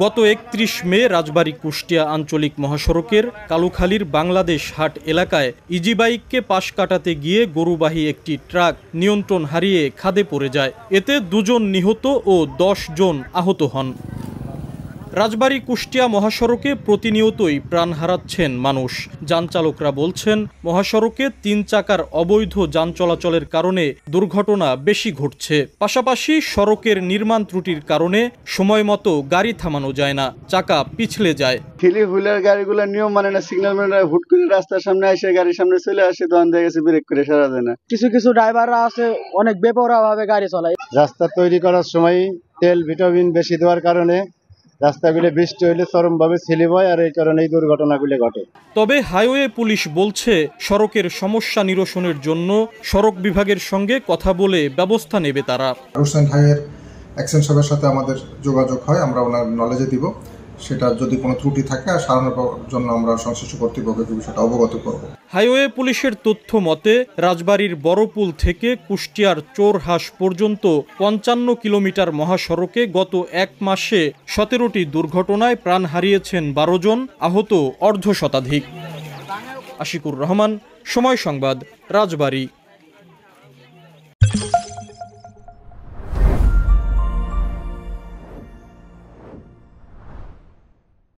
গত ৩১ মে রাজবাড়ী কুষ্টিয়া আঞ্চলিক মহাসড়কের কালুখালীর বাংলাদেশ হাট এলাকায় ইজিবাইককে পাশ কাটাতে গিয়ে গরুবাহী একটি ট্রাক নিয়ন্ত্রণ হারিয়ে খাদে পড়ে যায়। এতে ২ জন নিহত ও ১০ জন আহত হন। রাজবাড়ী কুষ্টিয়া মহাসড়কে প্রতিনিয়তই প্রাণ হারাচ্ছেন মানুষ। যান চালকরা বলছেন, মহাসড়কে ৩ চাকার অবৈধ যান চলাচলের কারণে দুর্ঘটনা বেশি ঘটছে। পাশাপাশি সড়কের নির্মাণ ত্রুটির কারণে সময় মতো গাড়ি থামানো যায় না, চাকা পিছলে যায়। থ্রি হুইলার গাড়িগুলো নিয়ম মানে না, সিগন্যাল মানে না, হুট করে রাস্তার সামনে এসে গাড়ির সামনে চলে আসে, তখন দেখা গেছে ব্রেক করে সারা যায় না। কিছু ড্রাইভাররা আছে অনেক বেপরোয়া ভাবে গাড়ি চালায়। রাস্তা তৈরি করার সময় তেল ভিটামিন বেশি দেওয়ার কারণে রাস্তাগুলো বৃষ্টি হলে চরমভাবে স্লিপ হয়, আর এই কারণে এই দুর্ঘটনাগুলো ঘটে। তবে হাইওয়ে পুলিশ বলছে, সড়কের সমস্যা নিরসনের জন্য সড়ক বিভাগের সঙ্গে কথা বলে ব্যবস্থা নেবে তারা। রোশন হাইয়ের অ্যাকশন সাহেবের সাথে আমাদের যোগাযোগ হয়, আমরা ওনার নলেজে দিব। সেটা যদি কোনো ত্রুটি থাকে আর সারানোর জন্য আমরা সংশ্লিষ্ট কর্তৃপক্ষকে বিষয়টা অবগত করব। হাইওয়ে পুলিশের তথ্য মতে রাজবাড়ীর বড়পুল থেকে কুষ্টিয়ার চোরহাঁস পর্যন্ত ৫৫ কিলোমিটার মহাসড়কে গত ১ মাসে ১৭টি দুর্ঘটনায় প্রাণ হারিয়েছেন ১২ জন, আহত অর্ধশতাধিক। আশিকুর রহমান, সময় সংবাদ, রাজবাড়ী।